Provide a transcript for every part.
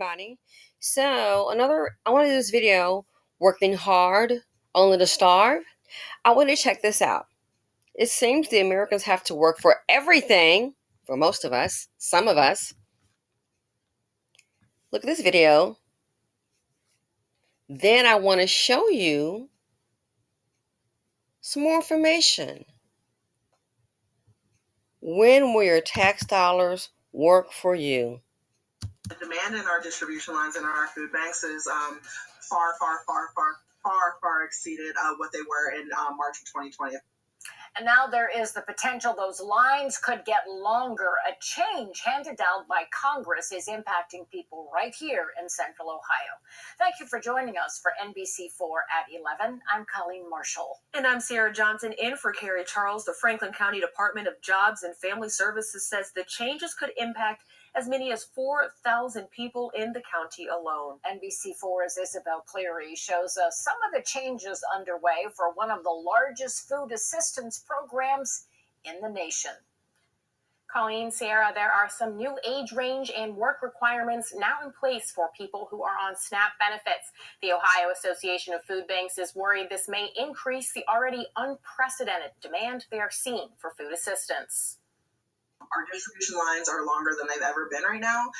Everybody. I want to do this video, working hard, only to starve. I want to check this out. It seems the Americans have to work for everything, for most of us, some of us. Look at this video. Then I want to show you some more information. When will your tax dollars work for you? The demand in our distribution lines and our food banks is far exceeded what they were in March of 2020. And now there is the potential those lines could get longer. A change handed down by Congress is impacting people right here in Central Ohio. Thank you for joining us for NBC4 at 11. I'm Colleen Marshall. And I'm Sarah Johnson in for Carrie Charles. The Franklin County Department of Jobs and Family Services says the changes could impact as many as 4,000 people in the county alone. NBC4's Isabel Cleary shows us some of the changes underway for one of the largest food assistance programs in the nation. Colleen, Sarah, there are some new age range and work requirements now in place for people who are on SNAP benefits. The Ohio Association of Food Banks is worried this may increase the already unprecedented demand they are seeing for food assistance. Our distribution lines are longer than they've ever been right now,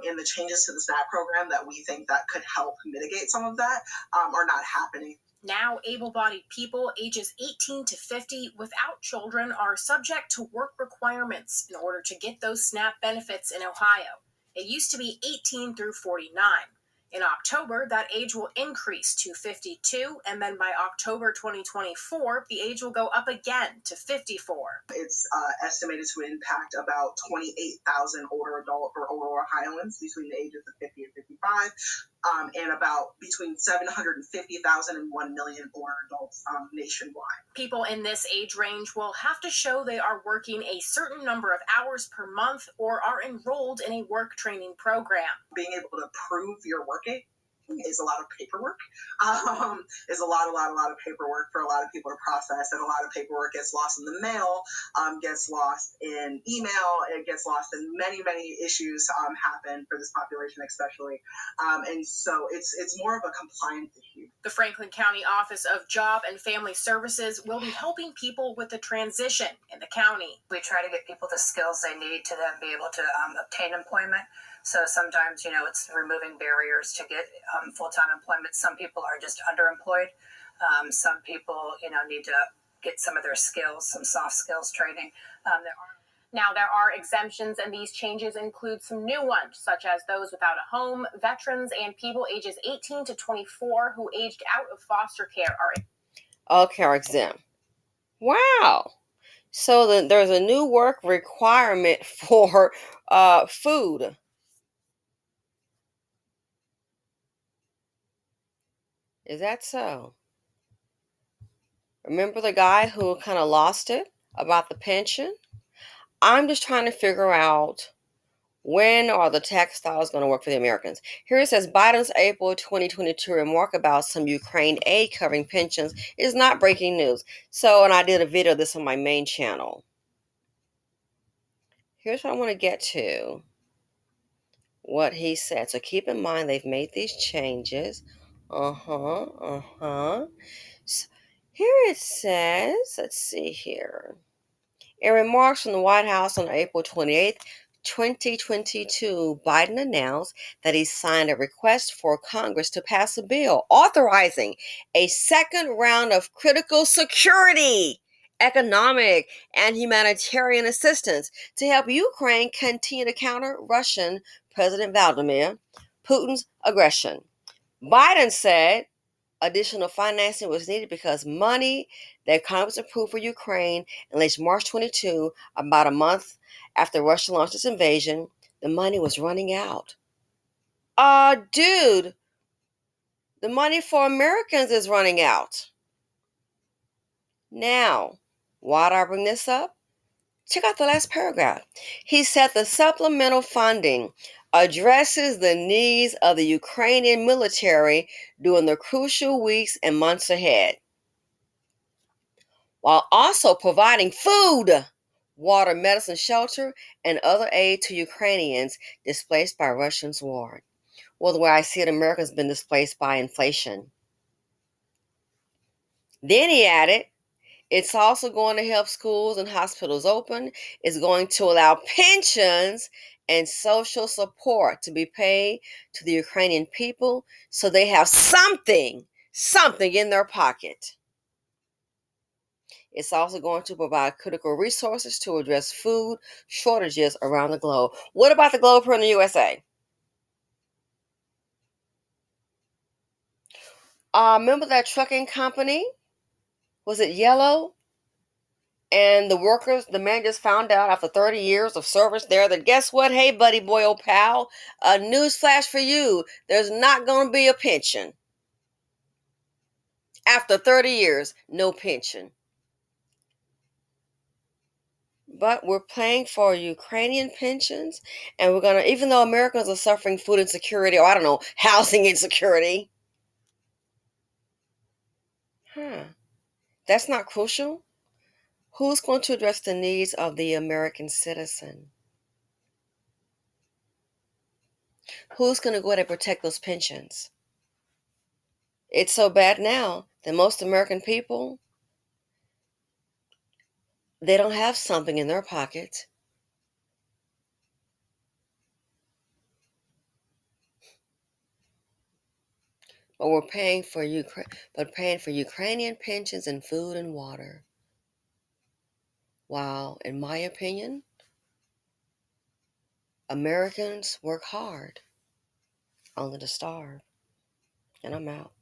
and the changes to the SNAP program that we think that could help mitigate some of that are not happening. Now, able-bodied people ages 18 to 50 without children are subject to work requirements in order to get those SNAP benefits in Ohio. It used to be 18 through 49. In October, that age will increase to 52, and then by October 2024, the age will go up again to 54. It's estimated to impact about 28,000 older adult or older Ohioans between the ages of 50 and 55, and about between 750,000 and 1 million older adults nationwide. People in this age range will have to show they are working a certain number of hours per month or are enrolled in a work training program. Being able to prove you're working is a lot of paperwork. Is a lot of paperwork for a lot of people to process, and a lot of paperwork gets lost in the mail, gets lost in email, it gets lost in many issues happen for this population especially, and so it's more of a compliance issue. The Franklin County Office of Job and Family Services will be helping people with the transition in the county. We try to get people the skills they need to then be able to obtain employment. So sometimes, it's removing barriers to get full-time employment. Some people are just underemployed. Some people, need to get some of their skills, some soft skills training. There are exemptions, and these changes include some new ones, such as those without a home, veterans, and people ages 18 to 24 who aged out of foster care are exempt. Wow. So there's a new work requirement for food. Is that so? Remember the guy who kind of lost it about the pension? I'm just trying to figure out, when are the tax dollars going to work for the Americans? Here it says Biden's April 2022 remark about some Ukraine aid covering pensions is not breaking news. And I did a video of this on my main channel. Here's what I want to get to. What he said. So keep in mind they've made these changes. So here it says, let's see here. In remarks from the White House on April 28th, 2022, Biden announced that he signed a request for Congress to pass a bill authorizing a second round of critical security, economic, and humanitarian assistance to help Ukraine continue to counter Russian President Vladimir Putin's aggression. Biden said additional financing was needed because money that Congress approved for Ukraine in late March 22, about a month after Russia launched its invasion, the money was running out. Dude, the money for Americans is running out. Now, why do I bring this up? Check out the last paragraph. He said the supplemental funding addresses the needs of the Ukrainian military during the crucial weeks and months ahead, while also providing food, water, medicine, shelter, and other aid to Ukrainians displaced by Russia's war. Well, the way I see it, America's been displaced by inflation. Then he added, it's also going to help schools and hospitals open. It's going to allow pensions and social support to be paid to the Ukrainian people so they have something in their pocket. It's also going to provide critical resources to address food shortages around the globe. What about the globe here in the USA? Remember that trucking company? Was it Yellow? And the workers, the man just found out after 30 years of service there that guess what? Hey, buddy, boy, old pal, a news flash for you. There's not going to be a pension. After 30 years, no pension. But we're paying for Ukrainian pensions, and we're going to, even though Americans are suffering food insecurity, or I don't know, housing insecurity. That's not crucial. Who's going to address the needs of the American citizen? Who's going to go ahead and protect those pensions? It's so bad now that most American people, they don't have something in their pocket. But we're paying for Ukrainian pensions and food and water. While, in my opinion, Americans work hard only to starve. And I'm out.